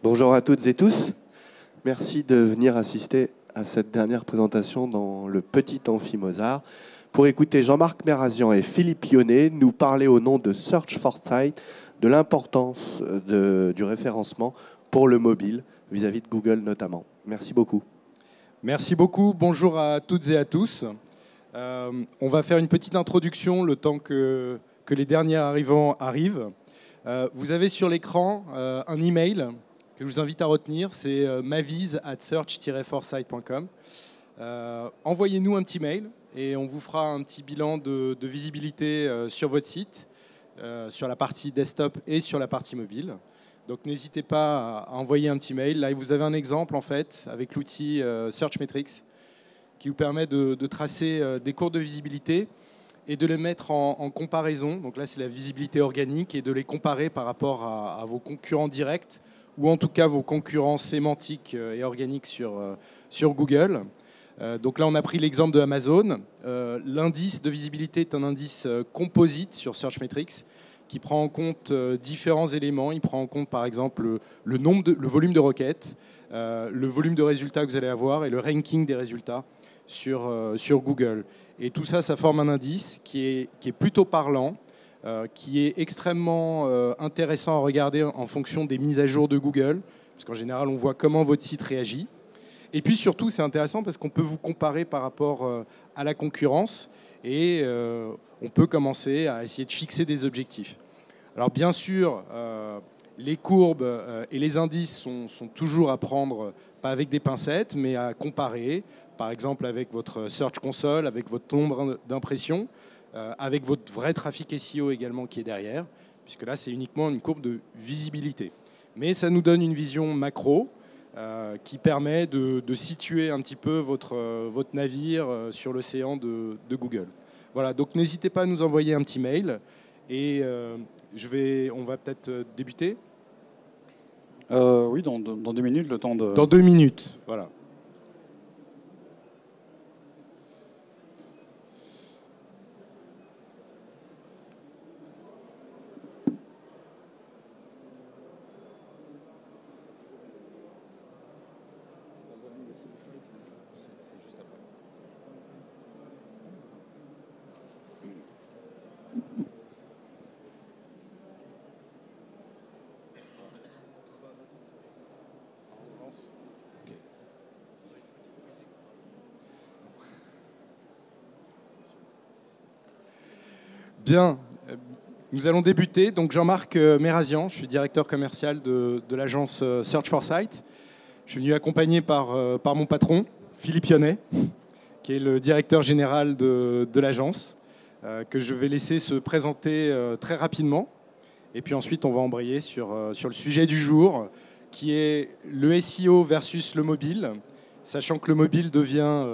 Bonjour à toutes et tous. Merci de venir assister à cette dernière présentation dans le petit amphi Mozart pour écouter Jean-Marc Merazian et Philippe Yonnet nous parler au nom de Search for Site de l'importance du référencement pour le mobile vis-à-vis de Google notamment. Merci beaucoup. Merci beaucoup. Bonjour à toutes et à tous. On va faire une petite introduction le temps que les derniers arrivants arrivent. Vous avez sur l'écran un email que je vous invite à retenir, c'est mavise@search-forsight.com. Envoyez-nous un petit mail et on vous fera un petit bilan de visibilité sur votre site, sur la partie desktop et sur la partie mobile. Donc n'hésitez pas à envoyer un petit mail. Là, vous avez un exemple en fait avec l'outil Searchmetrics qui vous permet de tracer des courbes de visibilité et de les mettre en comparaison. Donc là, c'est la visibilité organique et de les comparer par rapport à vos concurrents directs ou en tout cas vos concurrents sémantiques et organiques sur Google. Donc là, on a pris l'exemple de Amazon. L'indice de visibilité est un indice composite sur Searchmetrics qui prend en compte différents éléments. Il prend en compte par exemple le volume de requêtes, le volume de résultats que vous allez avoir et le ranking des résultats sur Google. Et tout ça, ça forme un indice qui est plutôt parlant, qui est extrêmement intéressant à regarder en fonction des mises à jour de Google, parce qu'en général, on voit comment votre site réagit. Et puis surtout, c'est intéressant parce qu'on peut vous comparer par rapport à la concurrence et on peut commencer à essayer de fixer des objectifs. Alors bien sûr, les courbes et les indices sont toujours à prendre, pas avec des pincettes, mais à comparer, par exemple avec votre Search Console, avec votre nombre d'impressions, avec votre vrai trafic SEO également qui est derrière, puisque là, c'est uniquement une courbe de visibilité. Mais ça nous donne une vision macro qui permet de situer un petit peu votre navire sur l'océan de Google. Voilà, donc n'hésitez pas à nous envoyer un petit mail et on va peut-être débuter. Oui, dans 2 minutes, le temps de... Dans 2 minutes, voilà. Bien, nous allons débuter. Donc Jean-Marc Merazian, je suis directeur commercial de l'agence Search for Site. Je suis venu accompagné par mon patron, Philippe Yonnet, qui est le directeur général de l'agence, que je vais laisser se présenter très rapidement. Et puis ensuite, on va embrayer sur le sujet du jour, qui est le SEO versus le mobile, sachant que le mobile devient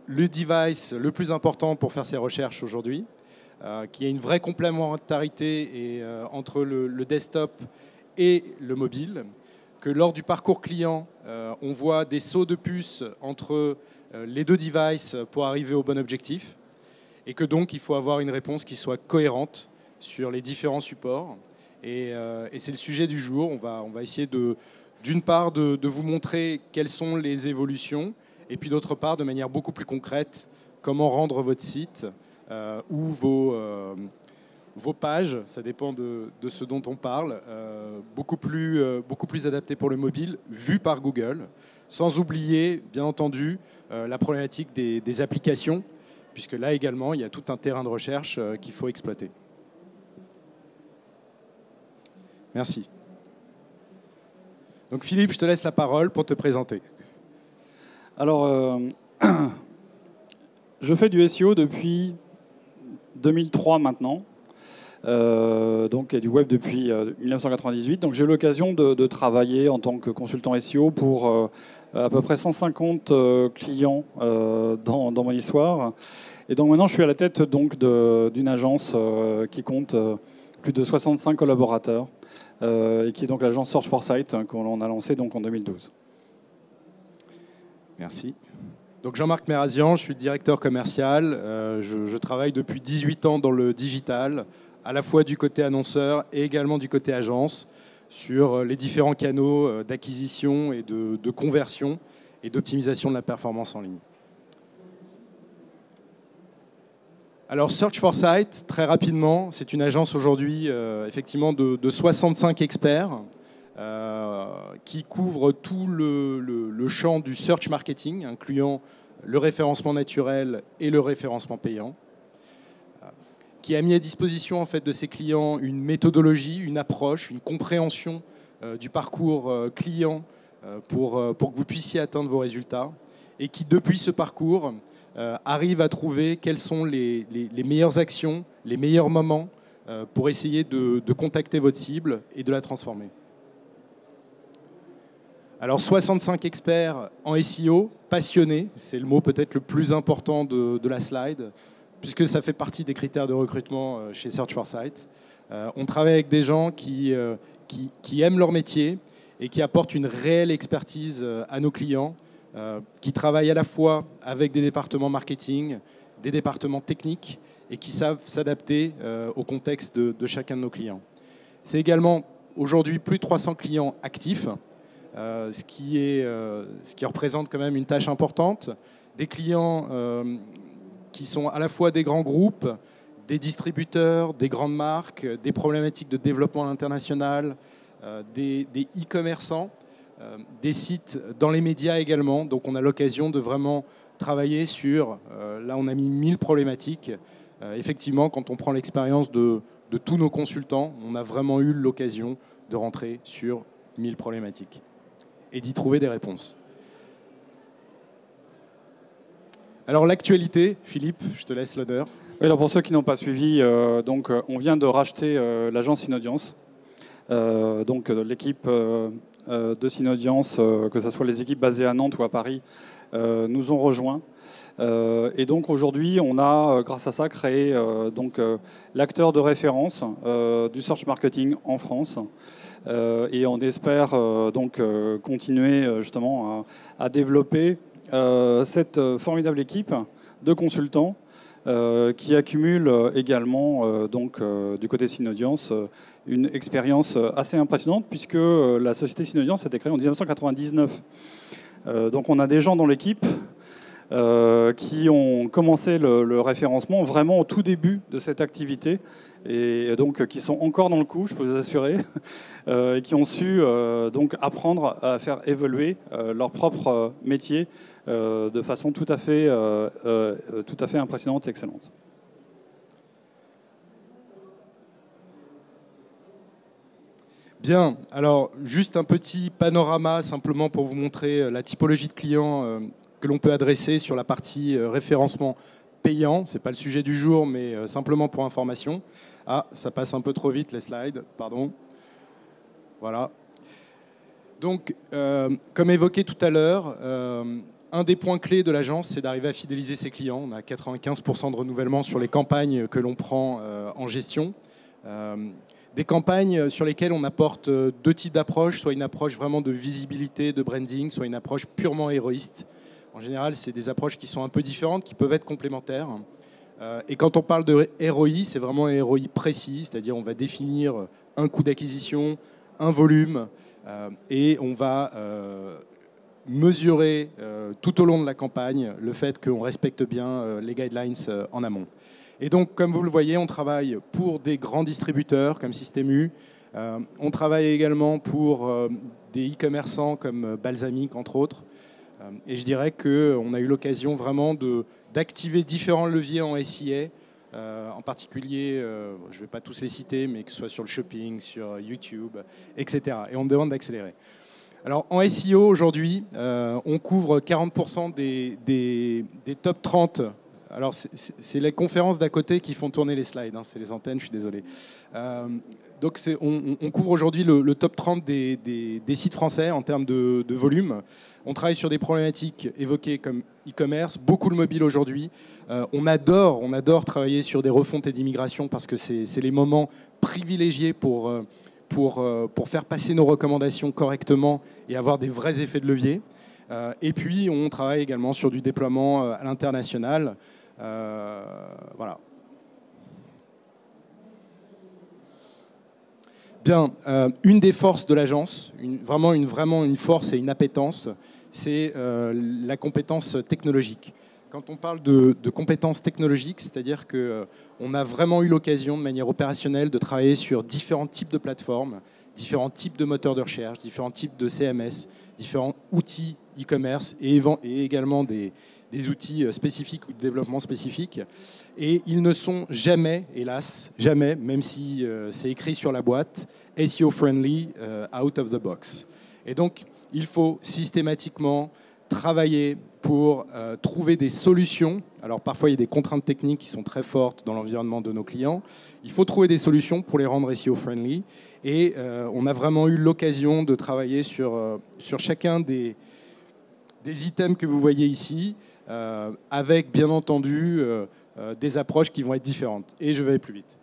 le device le plus important pour faire ses recherches aujourd'hui, qui a une vraie complémentarité entre le desktop et le mobile, que lors du parcours client, on voit des sauts de puce entre les deux devices pour arriver au bon objectif, et que donc il faut avoir une réponse qui soit cohérente sur les différents supports. Et c'est le sujet du jour. On va essayer d'une part de vous montrer quelles sont les évolutions, et puis d'autre part, de manière beaucoup plus concrète, comment rendre votre site ou vos pages, ça dépend de ce dont on parle, beaucoup plus adapté pour le mobile, vu par Google, sans oublier, bien entendu, la problématique des applications, puisque là également, il y a tout un terrain de recherche qu'il faut exploiter. Merci. Donc Philippe, je te laisse la parole pour te présenter. Alors, je fais du SEO depuis 2003 maintenant, donc et du web depuis 1998. Donc j'ai eu l'occasion de travailler en tant que consultant SEO pour à peu près 150 clients dans mon histoire. Et donc maintenant, je suis à la tête donc d'une agence qui compte plus de 65 collaborateurs et qui est donc l'agence Search for Site qu'on a lancée donc en 2012. Merci. Donc Jean-Marc Merazian, je suis directeur commercial. Je travaille depuis 18 ans dans le digital, à la fois du côté annonceur et également du côté agence. sur les différents canaux d'acquisition et de conversion et d'optimisation de la performance en ligne. Alors Search 4 Sight, très rapidement, c'est une agence aujourd'hui effectivement de 65 experts qui couvrent tout le champ du search marketing, incluant le référencement naturel et le référencement payant, qui a mis à disposition en fait, de ses clients une méthodologie, une approche, une compréhension du parcours client pour que vous puissiez atteindre vos résultats, et qui, depuis ce parcours, arrive à trouver quelles sont les meilleures actions, les meilleurs moments pour essayer de contacter votre cible et de la transformer. Alors 65 experts en SEO, passionnés, c'est le mot peut-être le plus important de la slide, puisque ça fait partie des critères de recrutement chez Search 4 Sight. On travaille avec des gens qui aiment leur métier et qui apportent une réelle expertise à nos clients, qui travaillent à la fois avec des départements marketing, des départements techniques et qui savent s'adapter au contexte de chacun de nos clients. C'est également aujourd'hui plus de 300 clients actifs, ce qui représente quand même une tâche importante. Des clients qui sont à la fois des grands groupes, des distributeurs, des grandes marques, des problématiques de développement international, des e-commerçants, des sites dans les médias également. Donc on a l'occasion de vraiment travailler sur, là on a mis 1000 problématiques. Effectivement, quand on prend l'expérience de tous nos consultants, on a vraiment eu l'occasion de rentrer sur 1000 problématiques et d'y trouver des réponses. Alors l'actualité, Philippe, je te laisse l'honneur. Oui, alors pour ceux qui n'ont pas suivi, on vient de racheter l'agence Synaudience. L'équipe de Synaudience, que ce soit les équipes basées à Nantes ou à Paris, nous ont rejoints. Et donc aujourd'hui, on a, grâce à ça, créé l'acteur de référence du search marketing en France. Et on espère continuer justement à développer cette formidable équipe de consultants qui accumule également du côté Synaudience une expérience assez impressionnante, puisque la société Synaudience a été créée en 1999. Donc on a des gens dans l'équipe qui ont commencé le référencement vraiment au tout début de cette activité, et donc qui sont encore dans le coup, je peux vous assurer, et qui ont su apprendre à faire évoluer leur propre métier de façon tout à fait impressionnante et excellente. Bien, alors juste un petit panorama simplement pour vous montrer la typologie de clients que l'on peut adresser sur la partie référencement payant. Ce n'est pas le sujet du jour, mais simplement pour information. Ah, ça passe un peu trop vite les slides, pardon. Voilà. Donc, comme évoqué tout à l'heure, un des points clés de l'agence, c'est d'arriver à fidéliser ses clients. On a 95% de renouvellement sur les campagnes que l'on prend en gestion. Des campagnes sur lesquelles on apporte deux types d'approches, soit une approche vraiment de visibilité, de branding, soit une approche purement héroïste. En général, c'est des approches qui sont un peu différentes, qui peuvent être complémentaires. Et quand on parle de ROI, c'est vraiment un ROI précis, c'est-à-dire on va définir un coût d'acquisition, un volume, et on va mesurer tout au long de la campagne le fait qu'on respecte bien les guidelines en amont. Et donc, comme vous le voyez, on travaille pour des grands distributeurs comme Système U. On travaille également pour des e-commerçants comme Balsamiq, entre autres. Et je dirais qu'on a eu l'occasion vraiment d'activer différents leviers en SIA, en particulier, je ne vais pas tous les citer, mais que ce soit sur le shopping, sur YouTube, etc. Et on me demande d'accélérer. Alors, en SEO, aujourd'hui, on couvre 40% des top 30. Alors, c'est les conférences d'à côté qui font tourner les slides, hein, c'est les antennes, je suis désolé. Donc, on couvre aujourd'hui le top 30 des sites français en termes de volume. On travaille sur des problématiques évoquées comme e-commerce, beaucoup le mobile aujourd'hui. On adore travailler sur des refontes et d'immigration parce que c'est les moments privilégiés pour faire passer nos recommandations correctement et avoir des vrais effets de levier. Et puis, on travaille également sur du déploiement à l'international. Voilà. Bien, une des forces de l'agence, vraiment une force et une appétence, c'est la compétence technologique. Quand on parle de compétences technologiques, c'est-à-dire qu'on a vraiment eu l'occasion de manière opérationnelle de travailler sur différents types de plateformes, différents types de moteurs de recherche, différents types de CMS, différents outils e-commerce et également des outils spécifiques ou de développement spécifique. Et ils ne sont jamais, hélas, jamais, même si c'est écrit sur la boîte, SEO friendly out of the box. Et donc, il faut systématiquement travailler pour trouver des solutions. Alors parfois, il y a des contraintes techniques qui sont très fortes dans l'environnement de nos clients. Il faut trouver des solutions pour les rendre SEO friendly. Et on a vraiment eu l'occasion de travailler sur chacun des items que vous voyez ici, avec bien entendu des approches qui vont être différentes. Et je vais aller plus vite.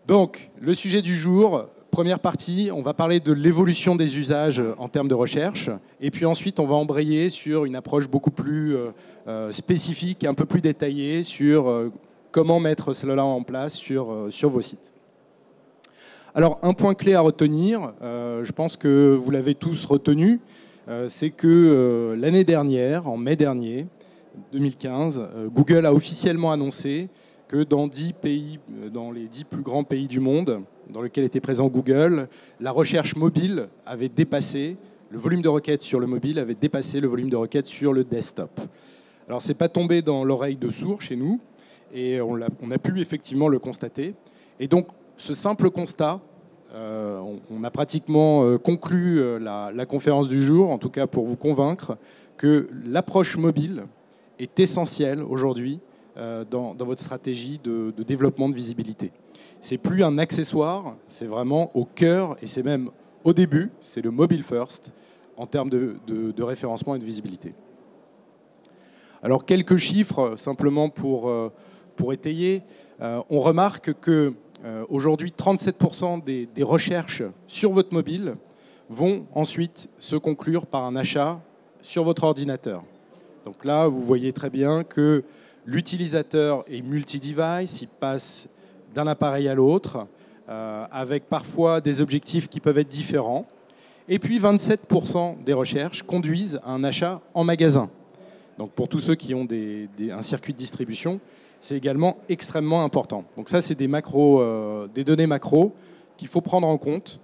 Donc, le sujet du jour, première partie, on va parler de l'évolution des usages en termes de recherche. Et puis ensuite, on va embrayer sur une approche beaucoup plus spécifique, un peu plus détaillée sur comment mettre cela en place sur vos sites. Alors, un point clé à retenir, je pense que vous l'avez tous retenu, c'est que l'année dernière, en mai dernier, 2015, Google a officiellement annoncé que dans 10 pays, dans les 10 plus grands pays du monde dans lesquels était présent Google, la recherche mobile avait dépassé, le volume de requêtes sur le mobile avait dépassé le volume de requêtes sur le desktop. Alors, ce n'est pas tombé dans l'oreille de sourd chez nous, et on a pu effectivement le constater. Et donc, ce simple constat, on a pratiquement conclu la conférence du jour, en tout cas pour vous convaincre, que l'approche mobile est essentielle aujourd'hui dans votre stratégie de développement de visibilité. C'est plus un accessoire, c'est vraiment au cœur, et c'est même au début, c'est le mobile first en termes de référencement et de visibilité. Alors quelques chiffres simplement pour étayer. On remarque que aujourd'hui 37% des recherches sur votre mobile vont ensuite se conclure par un achat sur votre ordinateur. Donc là, vous voyez très bien que l'utilisateur est multi-device, il passe d'un appareil à l'autre, avec parfois des objectifs qui peuvent être différents. Et puis 27% des recherches conduisent à un achat en magasin. Donc pour tous ceux qui ont un circuit de distribution, c'est également extrêmement important. Donc ça, c'est des données macro qu'il faut prendre en compte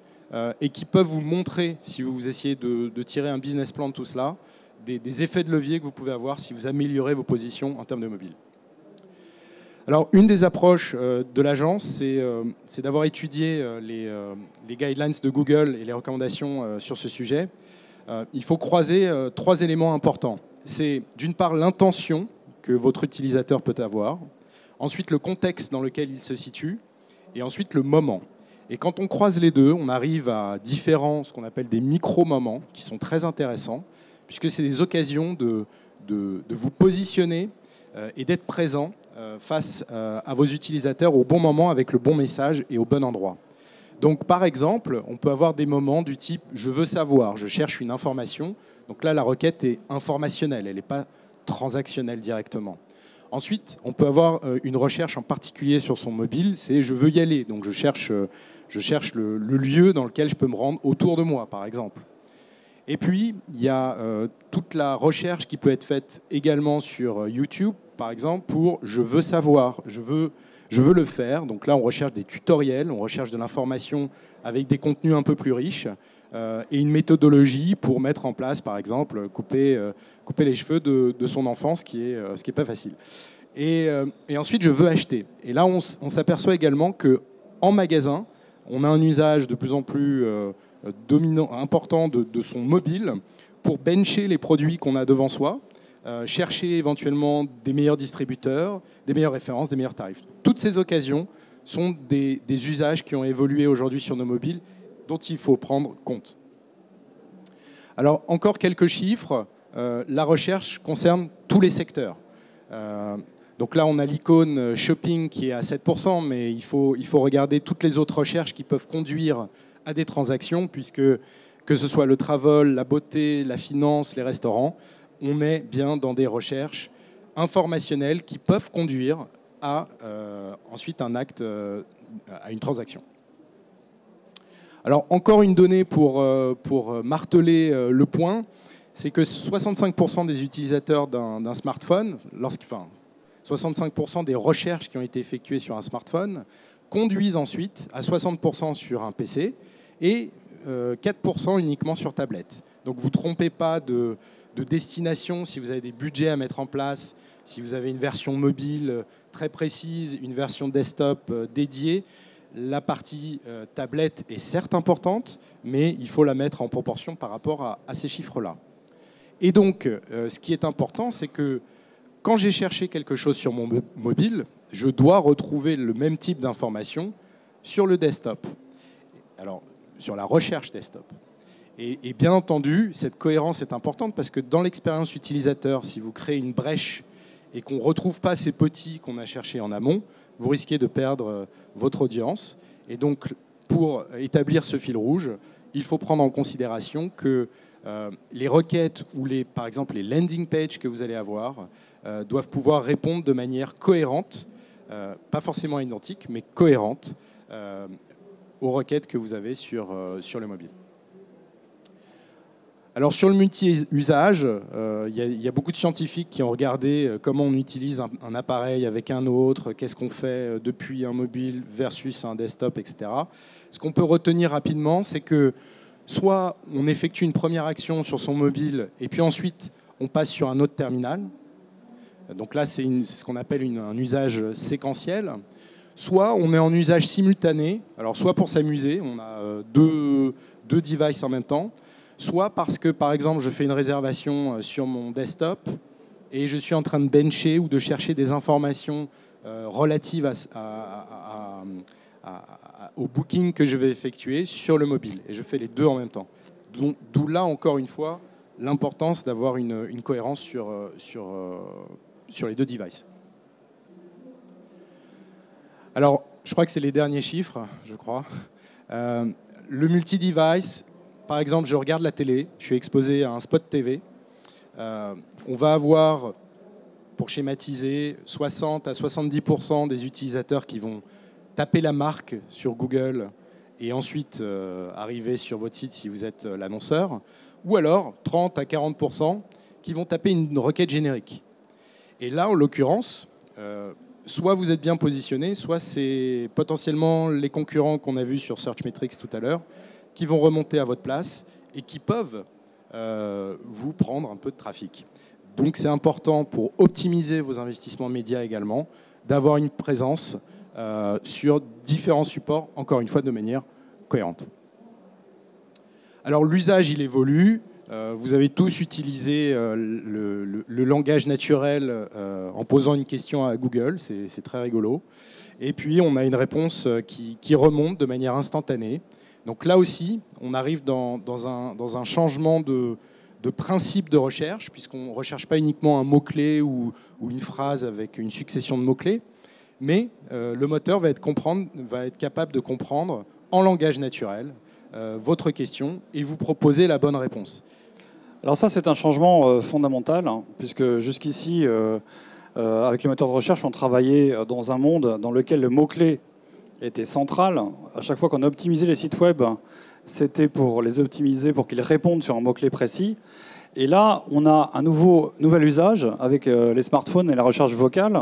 et qui peuvent vous montrer, si vous essayez de tirer un business plan de tout cela, des effets de levier que vous pouvez avoir si vous améliorez vos positions en termes de mobile. Alors, une des approches de l'agence, c'est d'avoir étudié les guidelines de Google et les recommandations sur ce sujet. Il faut croiser 3 éléments importants. C'est d'une part l'intention que votre utilisateur peut avoir, ensuite le contexte dans lequel il se situe, et ensuite le moment. Et quand on croise les deux, on arrive à ce qu'on appelle des micro-moments, qui sont très intéressants, puisque c'est des occasions de vous positionner et d'être présent face à vos utilisateurs au bon moment, avec le bon message et au bon endroit. Donc par exemple, on peut avoir des moments du type « je veux savoir », je cherche une information. Donc là, la requête est informationnelle, elle n'est pas transactionnelle directement. Ensuite, on peut avoir une recherche en particulier sur son mobile, c'est « je veux y aller ». Donc je cherche le lieu dans lequel je peux me rendre autour de moi, par exemple. Et puis, il y a toute la recherche qui peut être faite également sur YouTube, par exemple, pour « je veux savoir », je veux le faire. Donc là, on recherche des tutoriels, on recherche de l'information avec des contenus un peu plus riches et une méthodologie pour mettre en place, par exemple, couper les cheveux de son enfant, ce qui est pas facile. Et ensuite, je veux acheter. Et là, on s'aperçoit également qu'en magasin, on a un usage de plus en plus dominant, important de son mobile pour bencher les produits qu'on a devant soi, chercher éventuellement des meilleurs distributeurs, des meilleures références, des meilleurs tarifs. Toutes ces occasions sont des usages qui ont évolué aujourd'hui sur nos mobiles dont il faut prendre compte. Alors, encore quelques chiffres. La recherche concerne tous les secteurs. Donc là, on a l'icône shopping qui est à 7%, mais il faut regarder toutes les autres recherches qui peuvent conduire à des transactions, puisque que ce soit le travel, la beauté, la finance, les restaurants, on est bien dans des recherches informationnelles qui peuvent conduire à ensuite un acte, à une transaction. Alors, encore une donnée pour marteler le point, c'est que 65% des utilisateurs d'un smartphone, 65% des recherches qui ont été effectuées sur un smartphone conduisent ensuite à 60% sur un PC et 4% uniquement sur tablette. Donc vous ne trompez pas de destination si vous avez des budgets à mettre en place, si vous avez une version mobile très précise, une version desktop dédiée. La partie tablette est certes importante, mais il faut la mettre en proportion par rapport à ces chiffres-là. Et donc, ce qui est important, c'est que quand j'ai cherché quelque chose sur mon mobile, je dois retrouver le même type d'information sur le desktop. Alors, sur la recherche desktop. Et bien entendu, cette cohérence est importante parce que dans l'expérience utilisateur, si vous créez une brèche et qu'on ne retrouve pas ces petits qu'on a cherchés en amont, vous risquez de perdre votre audience. Et donc, pour établir ce fil rouge, il faut prendre en considération que les requêtes ou par exemple les landing pages que vous allez avoir doivent pouvoir répondre de manière cohérente, pas forcément identique, mais cohérente aux requêtes que vous avez sur le mobile. Alors sur le multi-usage, il y a beaucoup de scientifiques qui ont regardé comment on utilise un appareil avec un autre, qu'est-ce qu'on fait depuis un mobile versus un desktop, etc. Ce qu'on peut retenir rapidement, c'est que soit on effectue une première action sur son mobile et puis ensuite on passe sur un autre terminal. Donc là, c'est ce qu'on appelle un usage séquentiel. Soit on est en usage simultané, alors soit pour s'amuser, on a deux devices en même temps, soit parce que, par exemple, je fais une réservation sur mon desktop et je suis en train de bencher ou de chercher des informations relatives au booking que je vais effectuer sur le mobile. Et je fais les deux en même temps. D'où là, encore une fois, l'importance d'avoir une cohérence sur les deux devices. Alors, je crois que c'est les derniers chiffres, je crois. Le multi-device, par exemple, je regarde la télé, je suis exposé à un spot TV. On va avoir, pour schématiser, 60 à 70% des utilisateurs qui vont taper la marque sur Google et ensuite arriver sur votre site si vous êtes l'annonceur, ou alors 30 à 40% qui vont taper une requête générique. Et là, en l'occurrence, soit vous êtes bien positionné, soit c'est potentiellement les concurrents qu'on a vus sur Searchmetrics tout à l'heure qui vont remonter à votre place et qui peuvent vous prendre un peu de trafic. Donc c'est important pour optimiser vos investissements médias également, d'avoir une présence sur différents supports, encore une fois de manière cohérente. Alors l'usage, il évolue. Vous avez tous utilisé le langage naturel en posant une question à Google, c'est très rigolo. Et puis on a une réponse qui remonte de manière instantanée. Donc là aussi, on arrive dans un changement de principe de recherche, puisqu'on ne recherche pas uniquement un mot-clé ou une phrase avec une succession de mots-clés, mais le moteur va être capable de comprendre en langage naturel votre question et vous proposer la bonne réponse. Alors ça, c'est un changement fondamental, hein, puisque jusqu'ici, avec les moteurs de recherche, on travaillait dans un monde dans lequel le mot-clé était central. À chaque fois qu'on optimisait les sites web, c'était pour les optimiser, pour qu'ils répondent sur un mot-clé précis. Et là, on a un nouvel usage avec les smartphones et la recherche vocale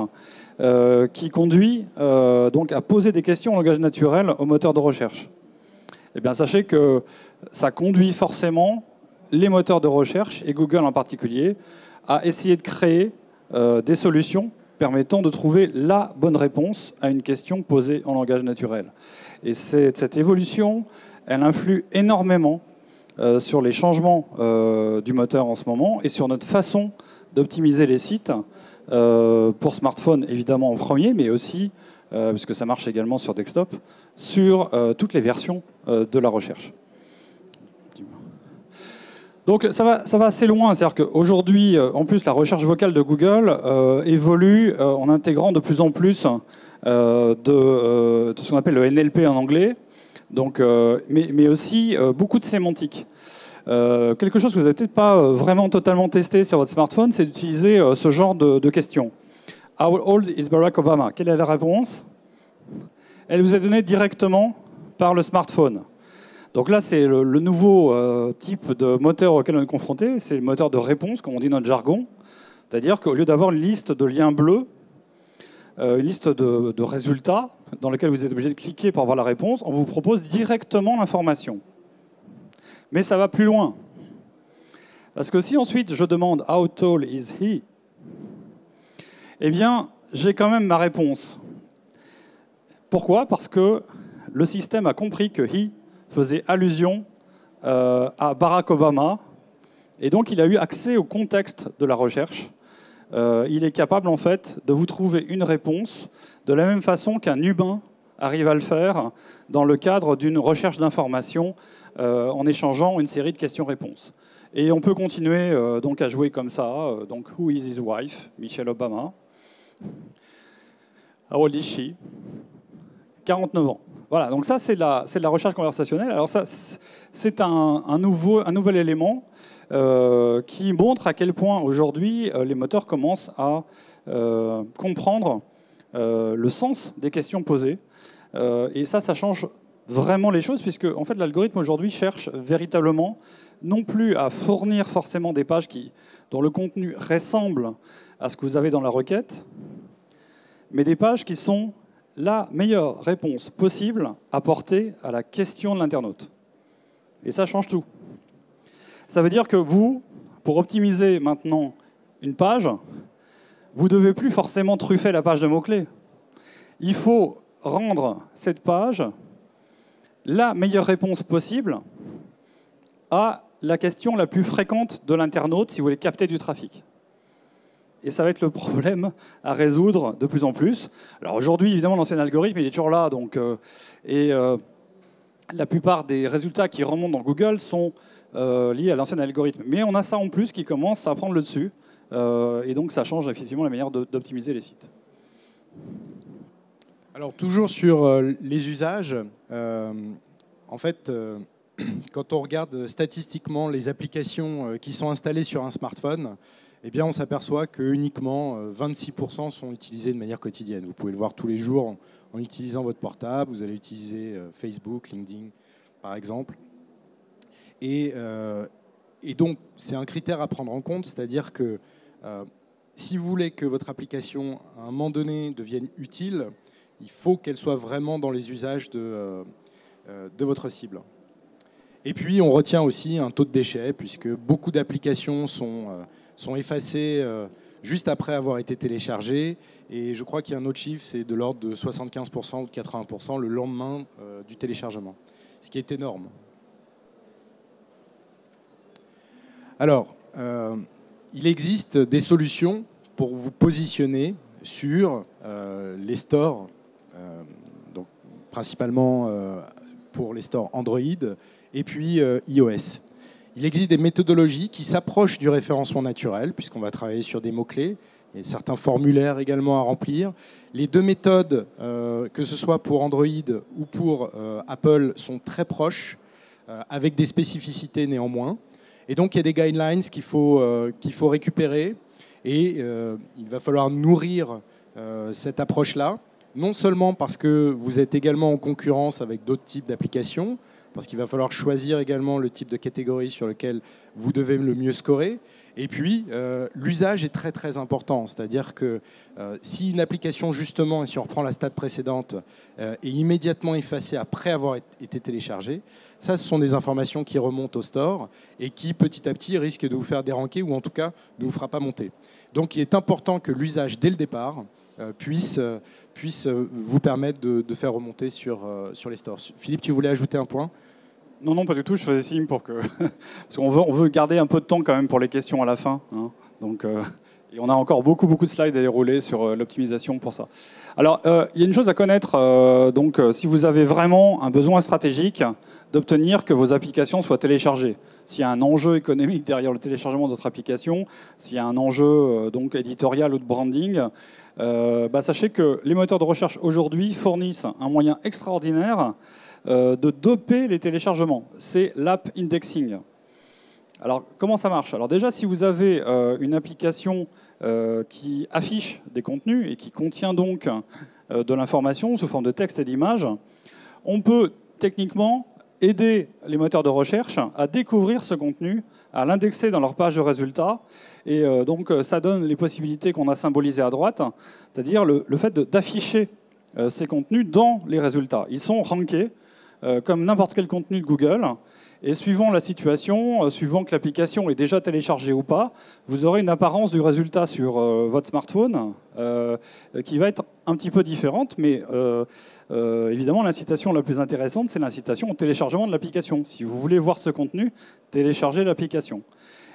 qui conduit donc à poser des questions en langage naturel au moteur de recherche. Eh bien, sachez que ça conduit forcément les moteurs de recherche, et Google en particulier, à essayer de créer des solutions permettant de trouver la bonne réponse à une question posée en langage naturel. Et cette évolution, elle influe énormément sur les changements du moteur en ce moment et sur notre façon d'optimiser les sites pour smartphone, évidemment en premier, mais aussi, puisque ça marche également sur desktop, sur toutes les versions de la recherche. Donc ça va assez loin, c'est-à-dire qu'aujourd'hui, en plus, la recherche vocale de Google évolue en intégrant de plus en plus de ce qu'on appelle le NLP en anglais, donc, mais aussi beaucoup de sémantique. Quelque chose que vous n'avez peut-être pas vraiment totalement testé sur votre smartphone, c'est d'utiliser ce genre de questions. How old is Barack Obama? Quelle est la réponse? Elle vous est donnée directement par le smartphone. Donc là, c'est le nouveau type de moteur auquel on est confronté. C'est le moteur de réponse, comme on dit dans notre jargon. C'est-à-dire qu'au lieu d'avoir une liste de liens bleus, une liste de résultats dans lequel vous êtes obligé de cliquer pour avoir la réponse, on vous propose directement l'information. Mais ça va plus loin. Parce que si ensuite je demande « How tall is he ?», eh bien, j'ai quand même ma réponse. Pourquoi ? Parce que le système a compris que « he » faisait allusion à Barack Obama, et donc il a eu accès au contexte de la recherche. Il est capable en fait de vous trouver une réponse de la même façon qu'un humain arrive à le faire dans le cadre d'une recherche d'informations en échangeant une série de questions-réponses. Et on peut continuer donc à jouer comme ça. Donc, who is his wife? Michelle Obama. How old is she? 49 ans. Voilà, donc ça, c'est de la recherche conversationnelle. Alors ça, c'est un nouvel élément qui montre à quel point, aujourd'hui, les moteurs commencent à comprendre le sens des questions posées. Et ça change vraiment les choses, puisque en fait, l'algorithme, aujourd'hui, cherche véritablement non plus à fournir forcément des pages dont le contenu ressemble à ce que vous avez dans la requête, mais des pages qui sont la meilleure réponse possible apportée à la question de l'internaute. Et ça change tout. Ça veut dire que vous, pour optimiser maintenant une page, vous ne devez plus forcément truffer la page de mots-clés. Il faut rendre cette page la meilleure réponse possible à la question la plus fréquente de l'internaute si vous voulez capter du trafic. Et ça va être le problème à résoudre de plus en plus. Alors aujourd'hui, évidemment, l'ancien algorithme, il est toujours là. Donc, la plupart des résultats qui remontent dans Google sont liés à l'ancien algorithme. Mais on a ça en plus qui commence à prendre le dessus. Et donc, ça change effectivement la manière d'optimiser les sites. Alors, toujours sur les usages, en fait, quand on regarde statistiquement les applications qui sont installées sur un smartphone, eh bien, on s'aperçoit que uniquement 26% sont utilisés de manière quotidienne. Vous pouvez le voir tous les jours en utilisant votre portable. Vous allez utiliser Facebook, LinkedIn, par exemple. Et donc, c'est un critère à prendre en compte, c'est-à-dire que si vous voulez que votre application, à un moment donné, devienne utile, il faut qu'elle soit vraiment dans les usages de votre cible. Et puis, on retient aussi un taux de déchet, puisque beaucoup d'applications sont effacées juste après avoir été téléchargées. Et je crois qu'il y a un autre chiffre, c'est de l'ordre de 75% ou de 80% le lendemain du téléchargement, ce qui est énorme. Alors, il existe des solutions pour vous positionner sur les stores, donc principalement pour les stores Android et puis iOS. Il existe des méthodologies qui s'approchent du référencement naturel, puisqu'on va travailler sur des mots-clés. Il y a certains formulaires également à remplir. Les deux méthodes, que ce soit pour Android ou pour Apple, sont très proches, avec des spécificités néanmoins. Et donc, il y a des guidelines qu'il faut récupérer. Et il va falloir nourrir cette approche-là, non seulement parce que vous êtes également en concurrence avec d'autres types d'applications, parce qu'il va falloir choisir également le type de catégorie sur lequel vous devez le mieux scorer. Et puis, l'usage est très très important. C'est-à-dire que si une application, justement, et si on reprend la stat précédente, est immédiatement effacée après avoir été téléchargée, ça, ce sont des informations qui remontent au store et qui, petit à petit, risquent de vous faire déranquer ou en tout cas ne vous fera pas monter. Donc, il est important que l'usage, dès le départ, puisse vous permettre de faire remonter sur les stores. Philippe, tu voulais ajouter un point ? Non, pas du tout. Je faisais signe pour que... Parce qu'on veut garder un peu de temps quand même pour les questions à la fin. Hein. Donc, et on a encore beaucoup de slides à dérouler sur l'optimisation pour ça. Alors, il y a une chose à connaître. Donc, si vous avez vraiment un besoin stratégique d'obtenir que vos applications soient téléchargées, s'il y a un enjeu économique derrière le téléchargement de votre application, s'il y a un enjeu donc éditorial ou de branding, sachez que les moteurs de recherche aujourd'hui fournissent un moyen extraordinaire de doper les téléchargements. C'est l'app indexing. Alors, comment ça marche? Alors déjà, si vous avez une application qui affiche des contenus et qui contient donc de l'information sous forme de texte et d'image, on peut techniquement aider les moteurs de recherche à découvrir ce contenu, à l'indexer dans leur page de résultats. Et donc, ça donne les possibilités qu'on a symbolisées à droite, c'est-à-dire le fait d'afficher ces contenus dans les résultats. Ils sont rankés comme n'importe quel contenu de Google. Et suivant la situation, suivant que l'application est déjà téléchargée ou pas, vous aurez une apparence du résultat sur votre smartphone qui va être un petit peu différente, mais évidemment, l'incitation la plus intéressante, c'est l'incitation au téléchargement de l'application. Si vous voulez voir ce contenu, téléchargez l'application.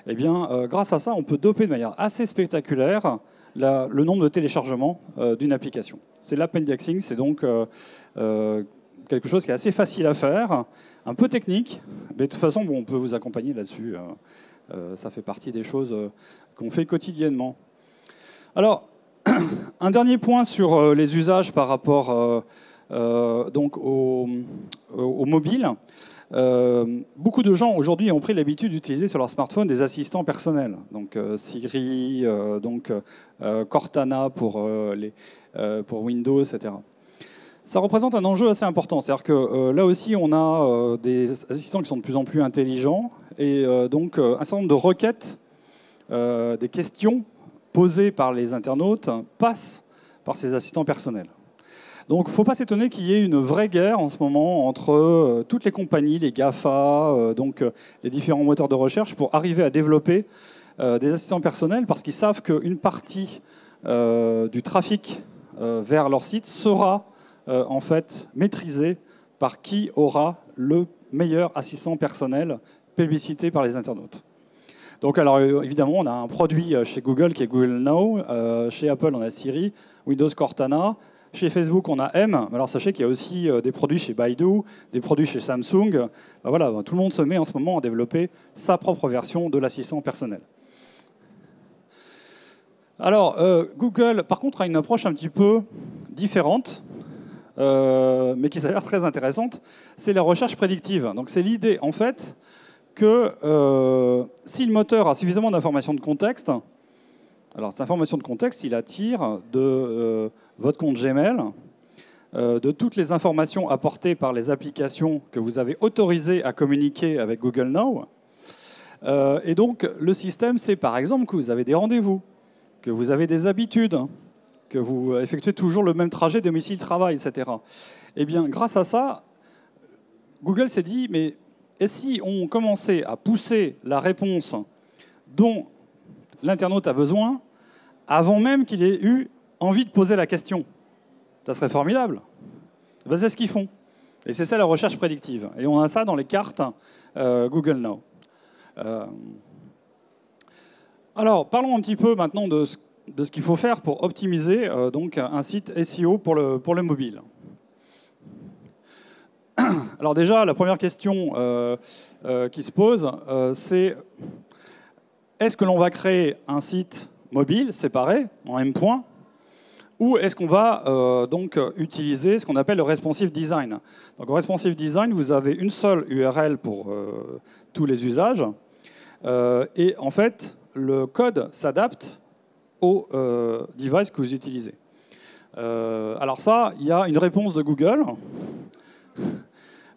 Eh bien, grâce à ça, on peut doper de manière assez spectaculaire le nombre de téléchargements d'une application. C'est l'appendixing, c'est donc quelque chose qui est assez facile à faire, un peu technique, mais de toute façon, bon, on peut vous accompagner là-dessus. Ça fait partie des choses qu'on fait quotidiennement. Alors, un dernier point sur les usages par rapport donc au mobile. Beaucoup de gens aujourd'hui ont pris l'habitude d'utiliser sur leur smartphone des assistants personnels, donc Siri, Cortana pour Windows, etc. Ça représente un enjeu assez important. C'est-à-dire que là aussi, on a des assistants qui sont de plus en plus intelligents et donc un certain nombre de requêtes, des questions posées par les internautes passent par ces assistants personnels. Donc il ne faut pas s'étonner qu'il y ait une vraie guerre en ce moment entre toutes les compagnies, les GAFA, donc les différents moteurs de recherche pour arriver à développer des assistants personnels parce qu'ils savent qu'une partie du trafic vers leur site sera en fait maîtrisé par qui aura le meilleur assistant personnel publicité par les internautes. Donc alors évidemment, on a un produit chez Google qui est Google Now, chez Apple on a Siri, Windows Cortana, chez Facebook on a M. Alors sachez qu'il y a aussi des produits chez Baidu, des produits chez Samsung. Voilà, tout le monde se met en ce moment à développer sa propre version de l'assistant personnel. Alors Google par contre a une approche un petit peu différente. Mais qui s'avère très intéressante, c'est la recherche prédictive. Donc c'est l'idée, en fait, que si le moteur a suffisamment d'informations de contexte, alors cette information de contexte, il attire de votre compte Gmail, de toutes les informations apportées par les applications que vous avez autorisées à communiquer avec Google Now. Et donc le système, c'est par exemple que vous avez des rendez-vous, que vous avez des habitudes, que vous effectuez toujours le même trajet domicile-travail, etc. Eh bien, grâce à ça, Google s'est dit, mais et si on commençait à pousser la réponse dont l'internaute a besoin avant même qu'il ait eu envie de poser la question? Ça serait formidable. Ben, c'est ce qu'ils font. Et c'est ça la recherche prédictive. Et on a ça dans les cartes Google Now. Alors, parlons un petit peu maintenant de ce qu'il faut faire pour optimiser donc un site SEO pour le mobile. Alors déjà, la première question qui se pose, c'est est-ce que l'on va créer un site mobile séparé, en M point, ou est-ce qu'on va donc utiliser ce qu'on appelle le responsive design? Donc au responsive design, vous avez une seule URL pour tous les usages, et en fait, le code s'adapte au device que vous utilisez. Alors ça, il y a une réponse de Google.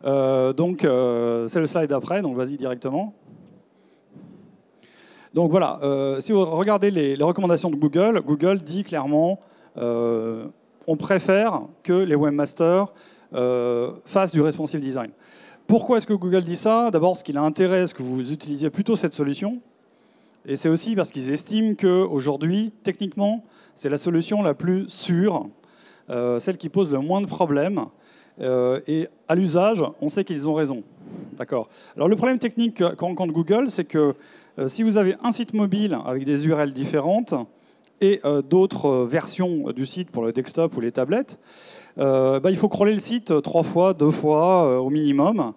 Donc c'est le slide d'après, donc vas-y directement. Donc voilà, si vous regardez les recommandations de Google, Google dit clairement on préfère que les webmasters fassent du responsive design. Pourquoi est-ce que Google dit ça? D'abord, parce qu'il a intérêt à ce que vous utilisiez plutôt cette solution. Et c'est aussi parce qu'ils estiment qu'aujourd'hui, techniquement, c'est la solution la plus sûre, celle qui pose le moins de problèmes. Et à l'usage, on sait qu'ils ont raison. D'accord. Alors le problème technique qu'on rencontre Google, c'est que si vous avez un site mobile avec des URL différentes et d'autres versions du site pour le desktop ou les tablettes, il faut crawler le site 3 fois, 2 fois au minimum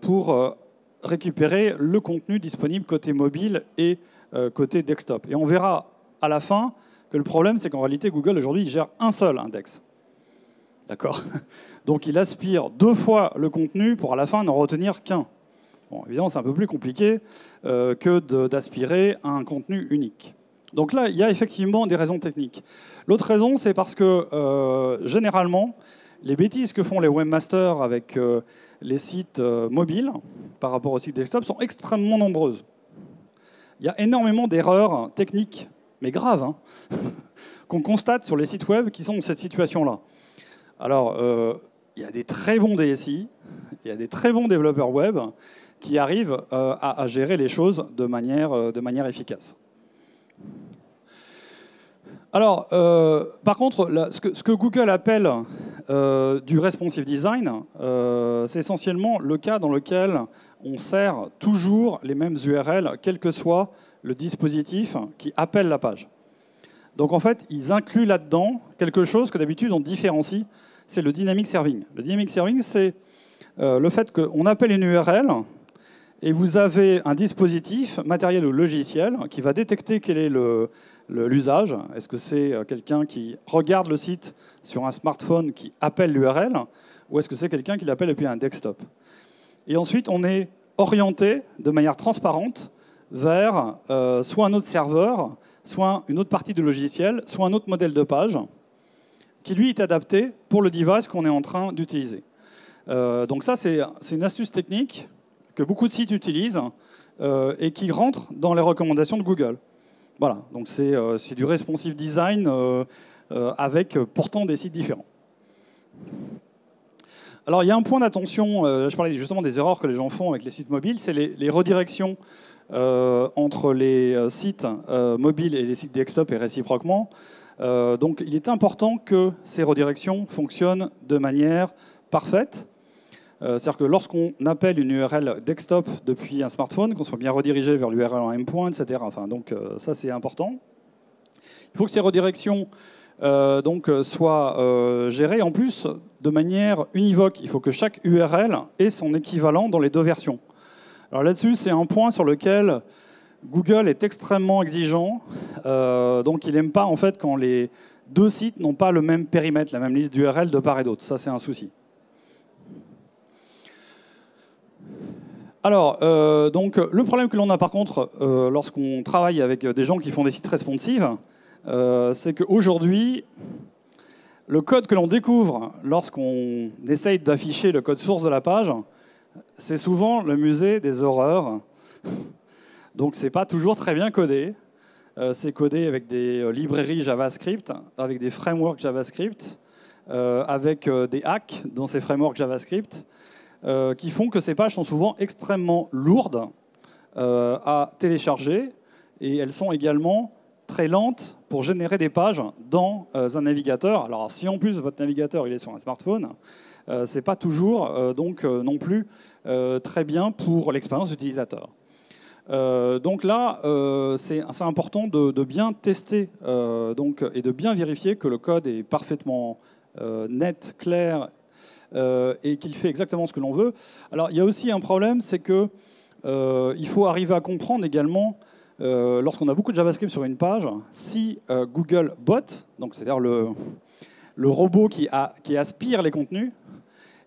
pour récupérer le contenu disponible côté mobile et côté desktop. Et on verra à la fin que le problème, c'est qu'en réalité, Google, aujourd'hui, il gère un seul index. D'accord? Donc, il aspire 2 fois le contenu pour, à la fin, n'en retenir qu'un. Bon, évidemment, c'est un peu plus compliqué que d'aspirer à un contenu unique. Donc là, il y a effectivement des raisons techniques. L'autre raison, c'est parce que, généralement, Les bêtises que font les webmasters avec les sites mobiles par rapport aux sites desktop sont extrêmement nombreuses. Il y a énormément d'erreurs techniques, mais graves, hein, qu'on constate sur les sites web qui sont dans cette situation-là. Alors, il y a des très bons DSI, il y a des très bons développeurs web qui arrivent à gérer les choses de manière efficace. Alors, par contre, ce que Google appelle du responsive design, c'est essentiellement le cas dans lequel on sert toujours les mêmes URL, quel que soit le dispositif qui appelle la page. Donc en fait, ils incluent là-dedans quelque chose que d'habitude on différencie, c'est le dynamic serving. Le dynamic serving, c'est le fait qu'on appelle une URL et vous avez un dispositif, matériel ou logiciel, qui va détecter quel est l'usage. Est-ce que c'est quelqu'un qui regarde le site sur un smartphone qui appelle l'URL, ou est-ce que c'est quelqu'un qui l'appelle depuis un desktop? Et ensuite, on est orienté de manière transparente vers soit un autre serveur, soit une autre partie du logiciel, soit un autre modèle de page, qui lui est adapté pour le device qu'on est en train d'utiliser. Donc ça, c'est une astuce technique que beaucoup de sites utilisent et qui rentre dans les recommandations de Google. Voilà, donc c'est du responsive design avec pourtant des sites différents. Alors il y a un point d'attention, je parlais justement des erreurs que les gens font avec les sites mobiles, c'est les redirections entre les sites mobiles et les sites desktop et réciproquement. Donc il est important que ces redirections fonctionnent de manière parfaite. C'est-à-dire que lorsqu'on appelle une URL desktop depuis un smartphone, qu'on soit bien redirigé vers l'URL en M-point, etc. Enfin, donc ça c'est important. Il faut que ces redirections soient gérées en plus de manière univoque. Il faut que chaque URL ait son équivalent dans les deux versions. Alors là-dessus, c'est un point sur lequel Google est extrêmement exigeant. Donc il n'aime pas en fait quand les deux sites n'ont pas le même périmètre, la même liste d'URL de part et d'autre. Ça c'est un souci. Alors, donc, le problème que l'on a par contre lorsqu'on travaille avec des gens qui font des sites responsives, c'est qu'aujourd'hui, le code que l'on découvre lorsqu'on essaye d'afficher le code source de la page, c'est souvent le musée des horreurs. Donc, c'est pas toujours très bien codé. C'est codé avec des librairies JavaScript, avec des frameworks JavaScript, avec des hacks dans ces frameworks JavaScript, qui font que ces pages sont souvent extrêmement lourdes à télécharger et elles sont également très lentes pour générer des pages dans un navigateur. Alors si en plus votre navigateur il est sur un smartphone, c'est pas toujours non plus très bien pour l'expérience utilisateur. Donc là, c'est important de bien tester et de bien vérifier que le code est parfaitement net, clair, et qu'il fait exactement ce que l'on veut. Alors, il y a aussi un problème, c'est que il faut arriver à comprendre également, lorsqu'on a beaucoup de JavaScript sur une page, si Google Bot, donc c'est-à-dire le robot qui aspire les contenus,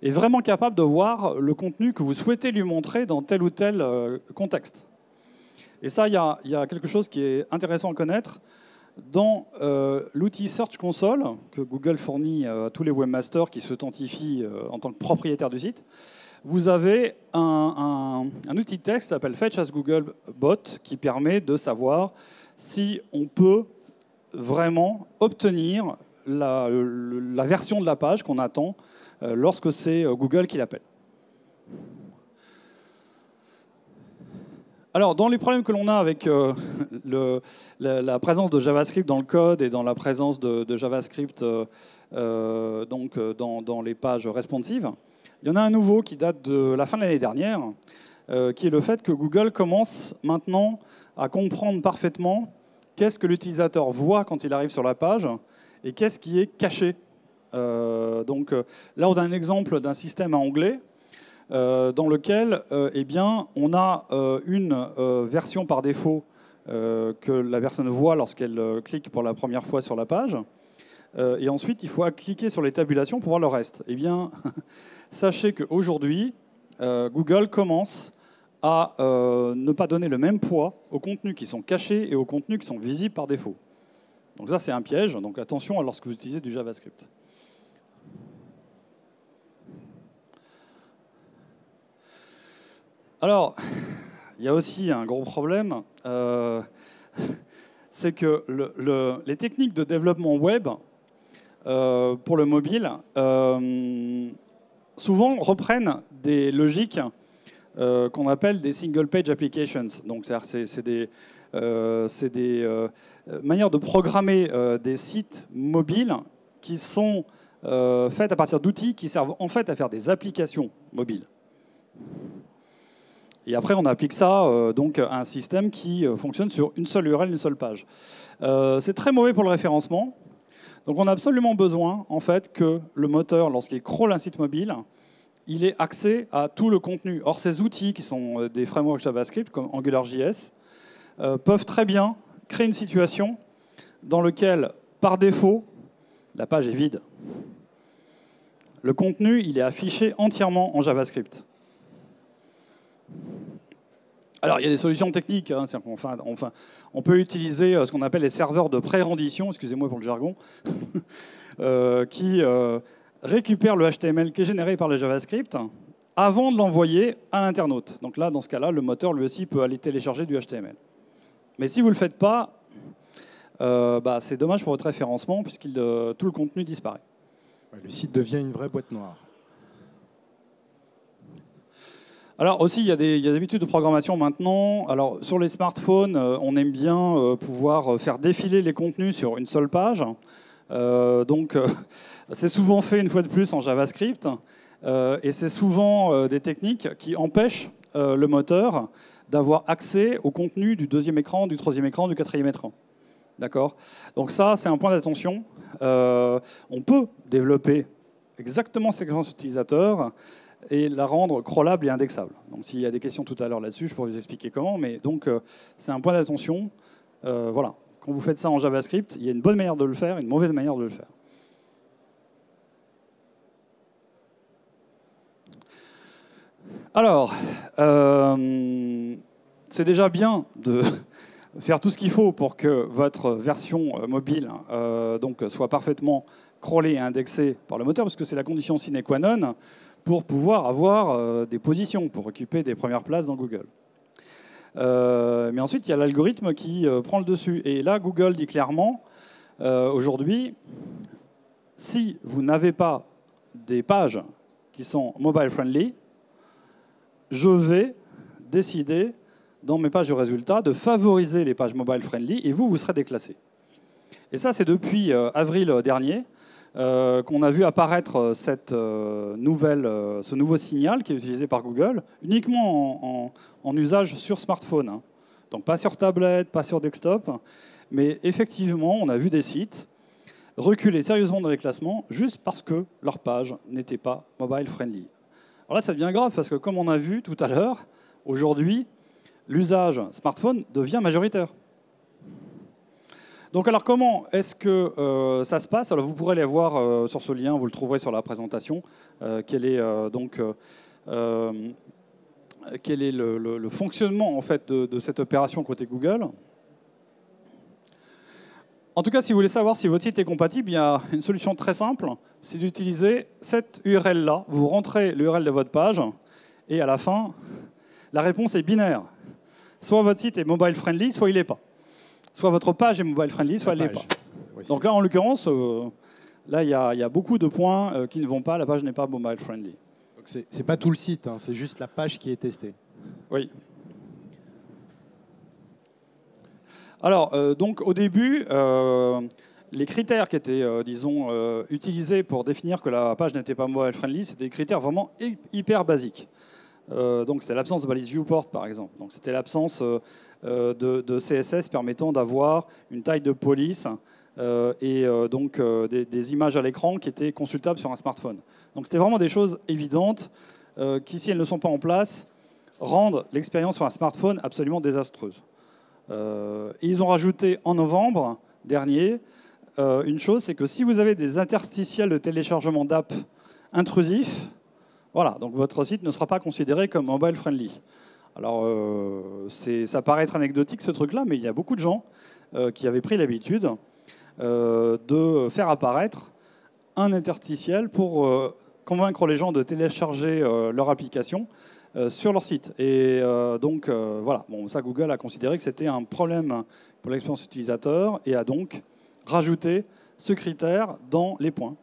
est vraiment capable de voir le contenu que vous souhaitez lui montrer dans tel ou tel contexte. Et ça, il y a quelque chose qui est intéressant à connaître. Dans l'outil Search Console que Google fournit à tous les webmasters qui s'authentifient en tant que propriétaires du site, vous avez un outil de texte qui s'appelle Fetch as Google Bot qui permet de savoir si on peut vraiment obtenir la version de la page qu'on attend lorsque c'est Google qui l'appelle. Alors, dans les problèmes que l'on a avec la présence de JavaScript dans le code et dans la présence de JavaScript dans les pages responsives, il y en a un nouveau qui date de la fin de l'année dernière, qui est le fait que Google commence maintenant à comprendre parfaitement qu'est-ce que l'utilisateur voit quand il arrive sur la page et qu'est-ce qui est caché. Là, on a un exemple d'un système à onglets dans lequel on a une version par défaut que la personne voit lorsqu'elle clique pour la première fois sur la page. Et ensuite, il faut cliquer sur les tabulations pour voir le reste. Eh bien, sachez qu'aujourd'hui, Google commence à ne pas donner le même poids aux contenus qui sont cachés et aux contenus qui sont visibles par défaut. Donc ça, c'est un piège. Donc attention lorsque vous utilisez du JavaScript. Alors, il y a aussi un gros problème, c'est que les techniques de développement web pour le mobile souvent reprennent des logiques qu'on appelle des single-page applications. Donc, c'est des manières de programmer des sites mobiles qui sont faites à partir d'outils qui servent en fait à faire des applications mobiles. Et après, on applique ça donc à un système qui fonctionne sur une seule URL, une seule page. C'est très mauvais pour le référencement. Donc, on a absolument besoin en fait que le moteur, lorsqu'il crawl un site mobile, il ait accès à tout le contenu. Or, ces outils, qui sont des frameworks JavaScript, comme AngularJS, peuvent très bien créer une situation dans laquelle, par défaut, la page est vide. Le contenu, il est affiché entièrement en JavaScript. Alors, il y a des solutions techniques. Hein, on peut utiliser ce qu'on appelle les serveurs de pré-rendition, excusez-moi pour le jargon, qui récupèrent le HTML qui est généré par le JavaScript avant de l'envoyer à l'internaute. Donc là, dans ce cas-là, le moteur, lui aussi, peut aller télécharger du HTML. Mais si vous ne le faites pas, c'est dommage pour votre référencement, puisque tout le contenu disparaît. Le site devient une vraie boîte noire. Alors aussi, il y a des habitudes de programmation maintenant. Alors sur les smartphones, on aime bien pouvoir faire défiler les contenus sur une seule page. C'est souvent fait une fois de plus en JavaScript. Et c'est souvent des techniques qui empêchent le moteur d'avoir accès au contenu du deuxième écran, du troisième écran, du quatrième écran. D'accord ? Donc ça, c'est un point d'attention. On peut développer exactement cette expérience utilisateur et la rendre crawlable et indexable. Donc s'il y a des questions tout à l'heure là-dessus, je pourrais vous expliquer comment. Mais donc c'est un point d'attention. Voilà. Quand vous faites ça en JavaScript, il y a une bonne manière de le faire et une mauvaise manière de le faire. Alors, c'est déjà bien de faire tout ce qu'il faut pour que votre version mobile soit parfaitement crawlée et indexée par le moteur, parce que c'est la condition sine qua non pour pouvoir avoir des positions, pour occuper des premières places dans Google. Mais ensuite, il y a l'algorithme qui prend le dessus. Et là, Google dit clairement, aujourd'hui, si vous n'avez pas des pages qui sont mobile-friendly, je vais décider, dans mes pages de résultats, de favoriser les pages mobile-friendly et vous serez déclassé. Et ça, c'est depuis avril dernier qu'on a vu apparaître ce nouveau signal qui est utilisé par Google, uniquement en usage sur smartphone. Hein. Donc pas sur tablette, pas sur desktop, mais effectivement, on a vu des sites reculer sérieusement dans les classements juste parce que leur page n'était pas mobile-friendly. Alors là, ça devient grave parce que, comme on a vu tout à l'heure, aujourd'hui, l'usage smartphone devient majoritaire. Donc alors comment est-ce que ça se passe? Alors vous pourrez aller voir sur ce lien, vous le trouverez sur la présentation, quel est le fonctionnement en fait, de cette opération côté Google. En tout cas, si vous voulez savoir si votre site est compatible, il y a une solution très simple, c'est d'utiliser cette URL-là. Vous rentrez l'URL de votre page, et à la fin, la réponse est binaire. Soit votre site est mobile-friendly, soit il n'est pas. Soit votre page est mobile-friendly, soit elle n'est pas. Oui, donc là, en l'occurrence, là, il y a beaucoup de points qui ne vont pas, la page n'est pas mobile-friendly. Donc c'est pas tout le site, hein, c'est juste la page qui est testée. Oui. Alors, donc au début, les critères qui étaient, utilisés pour définir que la page n'était pas mobile-friendly, c'était des critères vraiment hyper basiques. Donc c'était l'absence de balise viewport, par exemple. Donc c'était l'absence de CSS permettant d'avoir une taille de police et donc des images à l'écran qui étaient consultables sur un smartphone. Donc c'était vraiment des choses évidentes qui, si elles ne sont pas en place, rendent l'expérience sur un smartphone absolument désastreuse. Et ils ont rajouté en novembre dernier une chose, c'est que si vous avez des interstitiels de téléchargement d'app intrusifs, voilà, donc votre site ne sera pas considéré comme mobile friendly. Alors ça paraît être anecdotique ce truc-là, mais il y a beaucoup de gens qui avaient pris l'habitude de faire apparaître un interstitiel pour convaincre les gens de télécharger leur application sur leur site. Et donc, voilà, bon, ça, Google a considéré que c'était un problème pour l'expérience utilisateur et a donc rajouté ce critère dans les points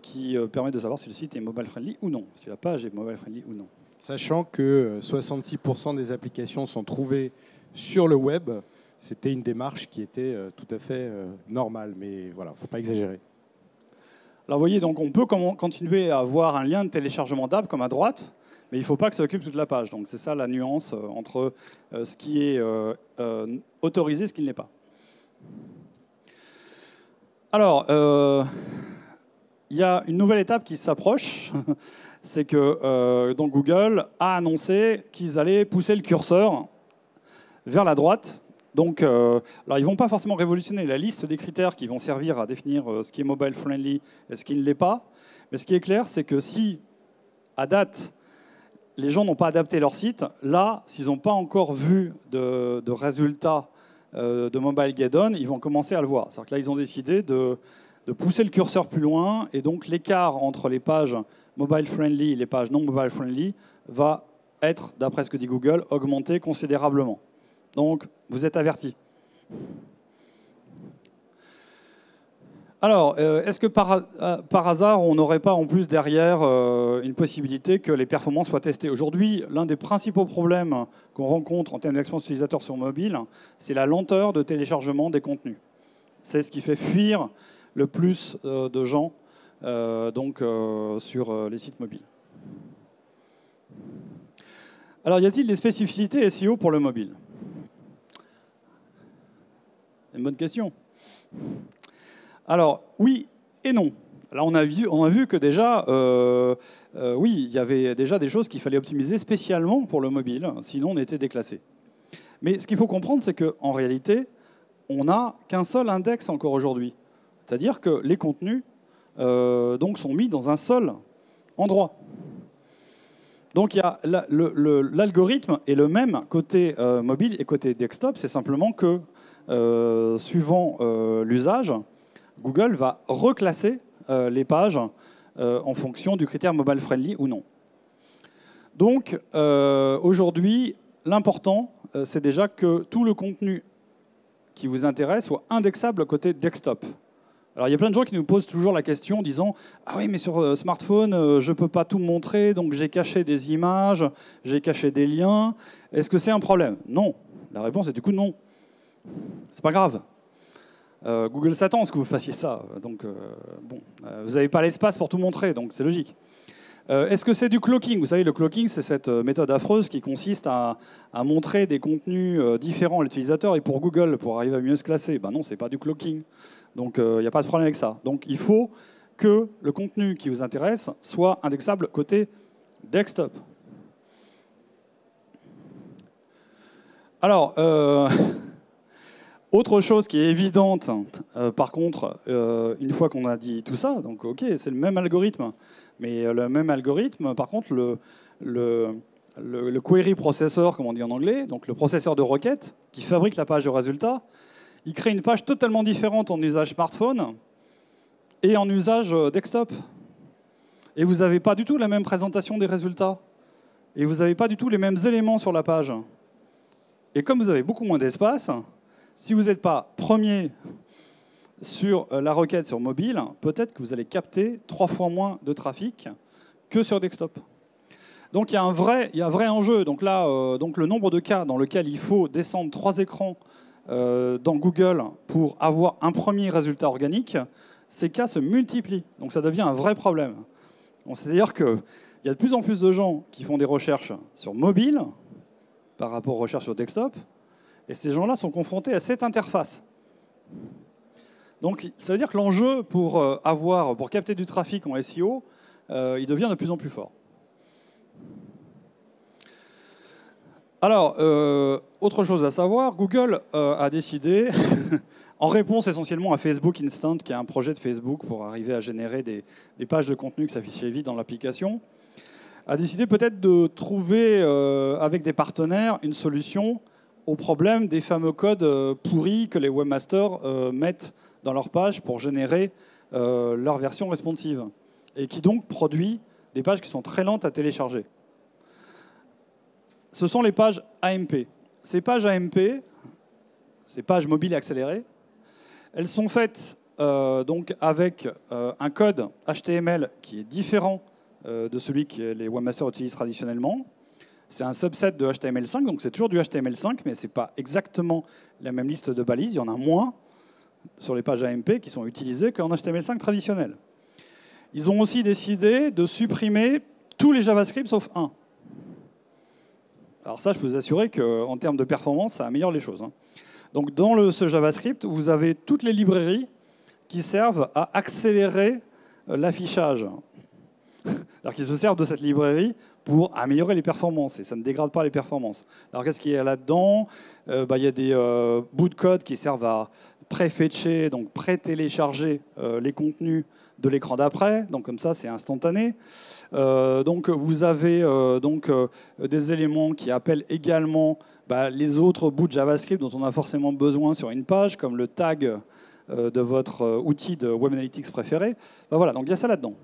qui permet de savoir si le site est mobile-friendly ou non, si la page est mobile-friendly ou non. Sachant que 66% des applications sont trouvées sur le web, c'était une démarche qui était tout à fait normale, mais voilà, il ne faut pas exagérer. Alors vous voyez, donc on peut continuer à avoir un lien de téléchargement d'app comme à droite, mais il ne faut pas que ça occupe toute la page. Donc c'est ça la nuance entre ce qui est autorisé et ce qui ne l'est pas. Alors, il y a une nouvelle étape qui s'approche, c'est que donc Google a annoncé qu'ils allaient pousser le curseur vers la droite. Donc, alors ils ne vont pas forcément révolutionner la liste des critères qui vont servir à définir ce qui est mobile friendly et ce qui ne l'est pas. Mais ce qui est clair, c'est que si, à date, les gens n'ont pas adapté leur site, là, s'ils n'ont pas encore vu de résultats de Mobile Geddon, ils vont commencer à le voir. C'est-à-dire que là, ils ont décidé de pousser le curseur plus loin, et donc l'écart entre les pages mobile friendly et les pages non mobile friendly va être, d'après ce que dit Google, augmenté considérablement. Donc, vous êtes avertis. Alors, est-ce que par hasard, on n'aurait pas en plus derrière une possibilité que les performances soient testées? Aujourd'hui, l'un des principaux problèmes qu'on rencontre en termes d'expérience utilisateur sur mobile, c'est la lenteur de téléchargement des contenus. C'est ce qui fait fuir le plus de gens sur les sites mobiles. Alors, y a-t-il des spécificités SEO pour le mobile? Une bonne question. Alors, oui et non. Là, on a vu que déjà, oui, il y avait déjà des choses qu'il fallait optimiser spécialement pour le mobile, sinon on était déclassé. Mais ce qu'il faut comprendre, c'est qu'en réalité, on n'a qu'un seul index encore aujourd'hui. C'est-à-dire que les contenus donc, sont mis dans un seul endroit. Donc l'algorithme est le même côté mobile et côté desktop, c'est simplement que, suivant l'usage, Google va reclasser les pages en fonction du critère mobile friendly ou non. Donc aujourd'hui, l'important, c'est déjà que tout le contenu qui vous intéresse soit indexable côté desktop. Alors il y a plein de gens qui nous posent toujours la question en disant « Ah oui, mais sur smartphone, je ne peux pas tout montrer, donc j'ai caché des images, j'ai caché des liens. Est-ce que c'est un problème ?» Non. La réponse est du coup non. C'est pas grave. Google s'attend à ce que vous fassiez ça. Donc, bon, vous n'avez pas l'espace pour tout montrer, donc c'est logique. Est-ce que c'est du cloaking? Vous savez, le cloaking, c'est cette méthode affreuse qui consiste à montrer des contenus différents à l'utilisateur et pour Google, pour arriver à mieux se classer. Ben non, ce n'est pas du cloaking. Donc, il n'y a pas de problème avec ça. Donc, il faut que le contenu qui vous intéresse soit indexable côté desktop. Alors, autre chose qui est évidente, par contre, une fois qu'on a dit tout ça, donc ok, c'est le même algorithme, mais le même algorithme, par contre, le query processor, comme on dit en anglais, donc le processeur de requête qui fabrique la page de résultat, il crée une page totalement différente en usage smartphone et en usage desktop. Et vous n'avez pas du tout la même présentation des résultats. Et vous n'avez pas du tout les mêmes éléments sur la page. Et comme vous avez beaucoup moins d'espace, si vous n'êtes pas premier sur la requête sur mobile, peut-être que vous allez capter 3 fois moins de trafic que sur desktop. Donc il y a un vrai enjeu. Donc là, donc le nombre de cas dans lequel il faut descendre 3 écrans dans Google pour avoir un premier résultat organique, ces cas se multiplient. Donc ça devient un vrai problème. C'est-à-dire qu'il y a de plus en plus de gens qui font des recherches sur mobile par rapport aux recherches sur desktop, et ces gens-là sont confrontés à cette interface. Donc ça veut dire que l'enjeu pour capter du trafic en SEO, il devient de plus en plus fort. Alors, autre chose à savoir, Google a décidé, en réponse essentiellement à Facebook Instant, qui est un projet de Facebook pour arriver à générer des pages de contenu qui s'affichaient vite dans l'application, a décidé peut-être de trouver, avec des partenaires, une solution au problème des fameux codes pourris que les webmasters mettent dans leur page pour générer leur version responsive, et qui donc produit des pages qui sont très lentes à télécharger. ce sont les pages AMP. Ces pages AMP, ces pages mobiles accélérées, elles sont faites donc avec un code HTML qui est différent de celui que les webmasters utilisent traditionnellement. C'est un subset de HTML5, donc c'est toujours du HTML5, mais ce n'est pas exactement la même liste de balises. Il y en a moins sur les pages AMP qui sont utilisées qu'en HTML5 traditionnel. Ils ont aussi décidé de supprimer tous les JavaScript sauf un. Alors ça, je peux vous assurer qu'en termes de performance, ça améliore les choses. Donc dans ce JavaScript, vous avez toutes les librairies qui servent à accélérer l'affichage. Alors qu'ils se servent de cette librairie pour améliorer les performances, et ça ne dégrade pas les performances. Alors qu'est-ce qu'il y a là-dedans? Il y a des bouts de code qui servent à pré-fetcher, donc pré-télécharger les contenus de l'écran d'après, donc comme ça c'est instantané. Donc vous avez des éléments qui appellent également les autres bouts de JavaScript dont on a forcément besoin sur une page, comme le tag de votre outil de Web Analytics préféré. Voilà, donc il y a ça là-dedans.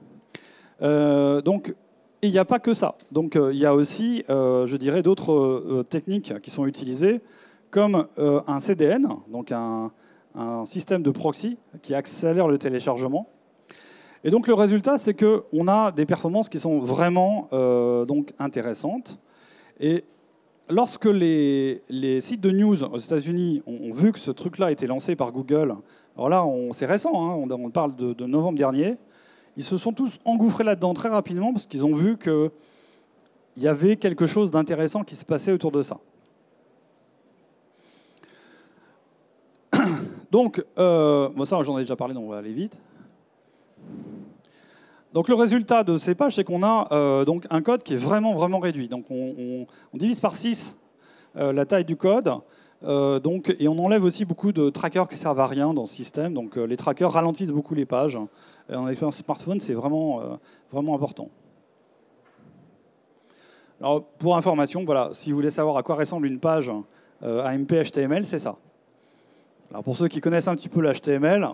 Et il n'y a pas que ça. Donc il y a aussi, je dirais, d'autres techniques qui sont utilisées, comme un CDN, donc un système de proxy qui accélère le téléchargement. Et donc le résultat, c'est qu'on a des performances qui sont vraiment intéressantes. Et lorsque les sites de news aux États-Unis ont vu que ce truc-là a été lancé par Google, alors là, c'est récent, on parle de novembre dernier, ils se sont tous engouffrés là-dedans très rapidement parce qu'ils ont vu qu'il y avait quelque chose d'intéressant qui se passait autour de ça. Donc, ça j'en ai déjà parlé, donc on va aller vite. Donc le résultat de ces pages, c'est qu'on a donc un code qui est vraiment, vraiment réduit. Donc on divise par 6 la taille du code, et on enlève aussi beaucoup de trackers qui servent à rien dans ce système. Donc les trackers ralentissent beaucoup les pages. Et en expérience smartphone, c'est vraiment, vraiment important. Alors pour information, voilà, si vous voulez savoir à quoi ressemble une page AMP HTML, c'est ça. Alors pour ceux qui connaissent un petit peu l'HTML,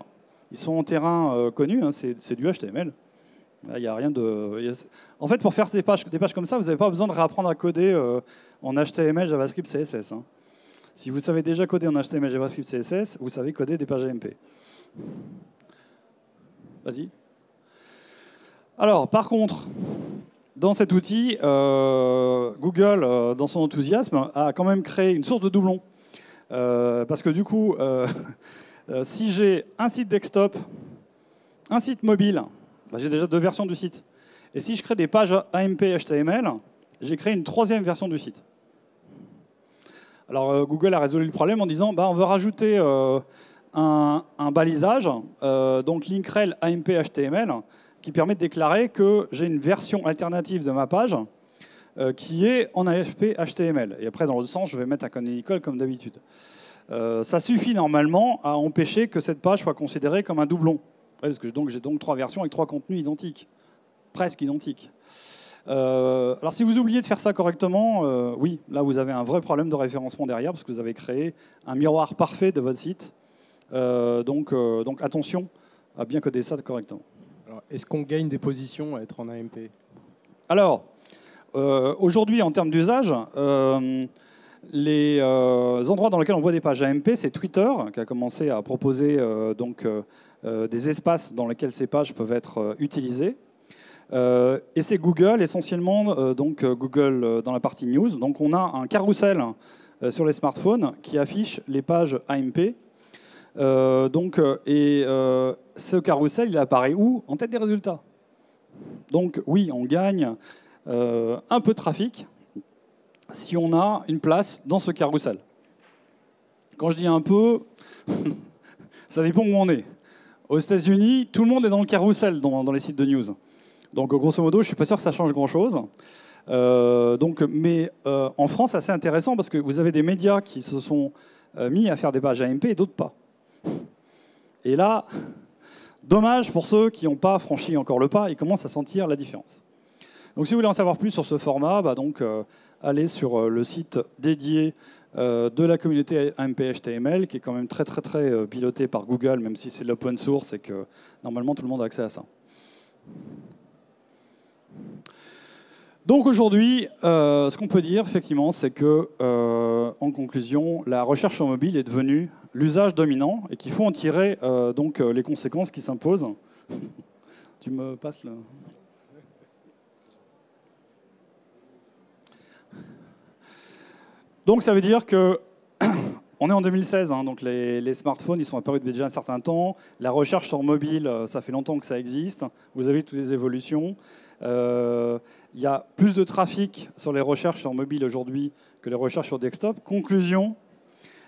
ils sont en terrain connu, c'est du HTML. Il n'y a rien de... En fait, pour faire des pages comme ça, vous n'avez pas besoin de réapprendre à coder en HTML, JavaScript, CSS. Si vous savez déjà coder en HTML, JavaScript, CSS, vous savez coder des pages AMP. Vas-y. Alors, par contre, dans cet outil, Google, dans son enthousiasme, a quand même créé une source de doublons. Parce que du coup, si j'ai un site desktop, un site mobile, j'ai déjà 2 versions du site. Et si je crée des pages AMP HTML, j'ai créé une 3e version du site. Alors Google a résolu le problème en disant on va rajouter un balisage, donc linkrel AMP HTML, qui permet de déclarer que j'ai une version alternative de ma page qui est en AFP HTML. Et après, dans l'autre sens, je vais mettre un canonical comme d'habitude. Ça suffit normalement à empêcher que cette page soit considérée comme un doublon. Parce que j'ai donc 3 versions avec 3 contenus identiques, presque identiques. Alors si vous oubliez de faire ça correctement, oui, là vous avez un vrai problème de référencement derrière, parce que vous avez créé un miroir parfait de votre site. Donc attention à bien coder ça correctement. Est-ce qu'on gagne des positions à être en AMP? Alors, aujourd'hui, en termes d'usage, les endroits dans lesquels on voit des pages AMP, c'est Twitter, qui a commencé à proposer des espaces dans lesquels ces pages peuvent être utilisées. Et c'est Google, essentiellement, Google dans la partie news. Donc on a un carrousel sur les smartphones qui affiche les pages AMP. Ce carrousel, il apparaît où? En tête des résultats. Donc oui, on gagne un peu de trafic si on a une place dans ce carrousel. Quand je dis un peu, ça dépend où on est. Aux États-Unis, tout le monde est dans le carrousel dans les sites de news. Donc grosso modo, je ne suis pas sûr que ça change grand-chose. Mais en France, c'est assez intéressant parce que vous avez des médias qui se sont mis à faire des pages AMP et d'autres pas. Et là, dommage pour ceux qui n'ont pas franchi encore le pas, ils commencent à sentir la différence. Donc si vous voulez en savoir plus sur ce format, allez sur le site dédié de la communauté AMP HTML, qui est quand même très piloté par Google, même si c'est de l'open source et que normalement tout le monde a accès à ça. Donc aujourd'hui, ce qu'on peut dire, effectivement, c'est que, en conclusion, la recherche sur mobile est devenue l'usage dominant et qu'il faut en tirer donc, les conséquences qui s'imposent. Tu me passes le... Donc ça veut dire que on est en 2016, hein, donc les smartphones ils sont apparus depuis déjà un certain temps. La recherche sur mobile, ça fait longtemps que ça existe. Vous avez toutes les évolutions. Il y a plus de trafic sur les recherches sur mobile aujourd'hui que les recherches sur desktop. Conclusion,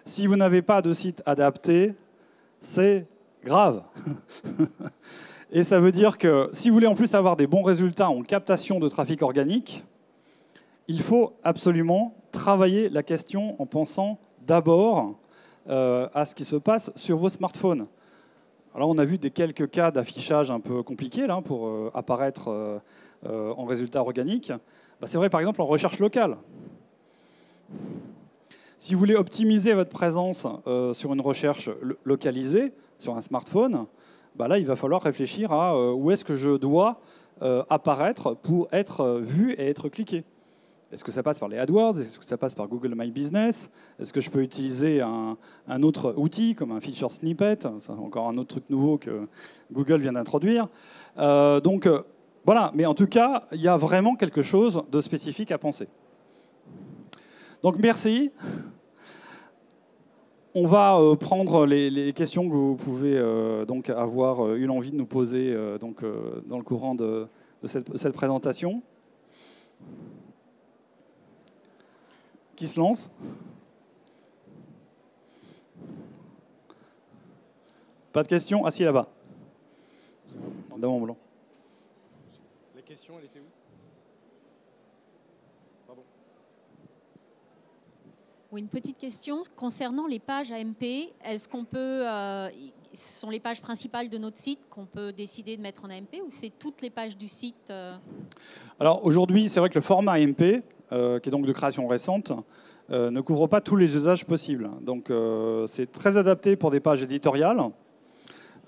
si vous n'avez pas de site adapté, c'est grave. Et ça veut dire que si vous voulez en plus avoir des bons résultats en captation de trafic organique, il faut absolument travailler la question en pensant d'abord à ce qui se passe sur vos smartphones. Alors on a vu quelques cas d'affichage un peu compliqués là, pour apparaître en résultat organique. C'est vrai par exemple en recherche locale. Si vous voulez optimiser votre présence sur une recherche localisée, sur un smartphone, là il va falloir réfléchir à où est-ce que je dois apparaître pour être vu et être cliqué. Est-ce que ça passe par les AdWords? Est-ce que ça passe par Google My Business? Est-ce que je peux utiliser un autre outil comme un feature snippet? C'est encore un autre truc nouveau que Google vient d'introduire. Donc voilà, mais en tout cas, il y a vraiment quelque chose de spécifique à penser. Donc merci. On va prendre les questions que vous pouvez donc avoir eu l'envie de nous poser dans le courant de cette présentation. Qui se lance? Pas de questions? Ah si, là-bas. Dans mon blanc. La question, elle était où? Pardon. Oui, une petite question concernant les pages AMP. Est-ce qu'on peut... ce sont les pages principales de notre site qu'on peut décider de mettre en AMP ou c'est toutes les pages du site Alors aujourd'hui, c'est vrai que le format AMP, qui est donc de création récente, ne couvre pas tous les usages possibles. Donc c'est très adapté pour des pages éditoriales.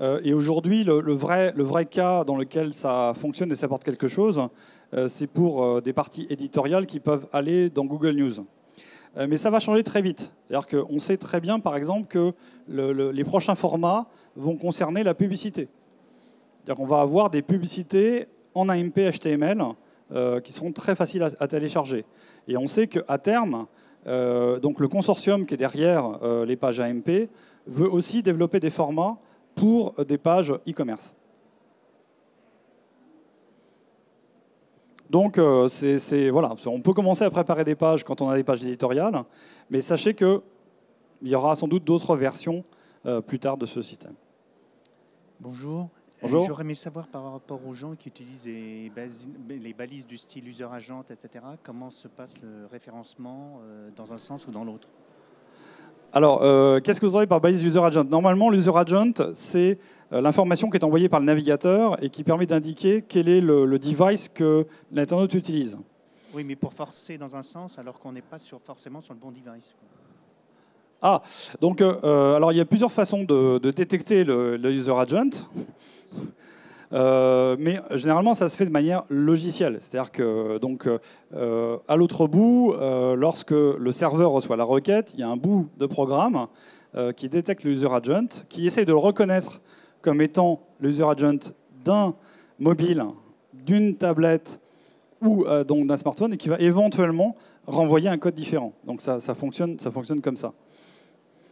Et aujourd'hui, le vrai cas dans lequel ça fonctionne et ça apporte quelque chose, c'est pour des parties éditoriales qui peuvent aller dans Google News. Mais ça va changer très vite. C'est-à-dire qu'on sait très bien, par exemple, que les prochains formats vont concerner la publicité. C'est-à-dire qu'on va avoir des publicités en AMP HTML qui seront très faciles à télécharger. Et on sait qu'à terme, donc le consortium qui est derrière les pages AMP veut aussi développer des formats pour des pages e-commerce. Donc, voilà, on peut commencer à préparer des pages quand on a des pages éditoriales, mais sachez qu'il y aura sans doute d'autres versions plus tard de ce système. Bonjour. Bonjour. J'aurais aimé savoir par rapport aux gens qui utilisent les balises du style user agent, etc., comment se passe le référencement dans un sens ou dans l'autre? Alors, qu'est-ce que vous entendez par balise user agent? Normalement, l'user agent, c'est l'information qui est envoyée par le navigateur et qui permet d'indiquer quel est le device que l'internaute utilise. Oui, mais pour forcer dans un sens alors qu'on n'est pas forcément sur le bon device. Ah, donc alors il y a plusieurs façons de détecter le user agent. Mais généralement, ça se fait de manière logicielle. C'est-à-dire que, donc, à l'autre bout, lorsque le serveur reçoit la requête, il y a un bout de programme qui détecte le user agent, qui essaie de le reconnaître comme étant le user agent d'un mobile, d'une tablette ou donc d'un smartphone, et qui va éventuellement renvoyer un code différent. Donc ça fonctionne comme ça.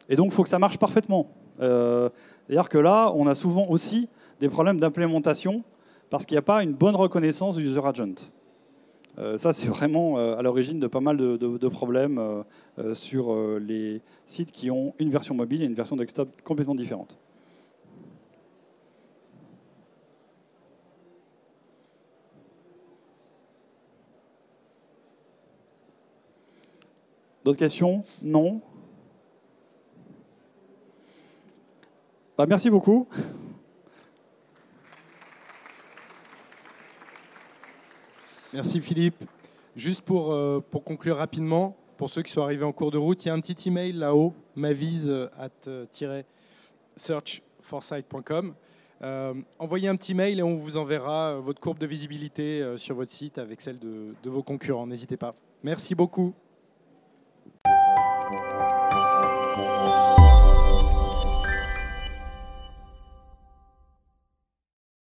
Et donc, il faut que ça marche parfaitement. C'est-à-dire que là, on a souvent aussi des problèmes d'implémentation parce qu'il n'y a pas une bonne reconnaissance du user agent. Ça, c'est vraiment à l'origine de pas mal de problèmes sur les sites qui ont une version mobile et une version desktop complètement différente. D'autres questions? Non? Merci beaucoup. Merci Philippe. Juste pour conclure rapidement, pour ceux qui sont arrivés en cours de route, il y a un petit email là-haut, mavise@searchforsight.com. Envoyez un petit mail et on vous enverra votre courbe de visibilité sur votre site avec celle de vos concurrents. N'hésitez pas. Merci beaucoup.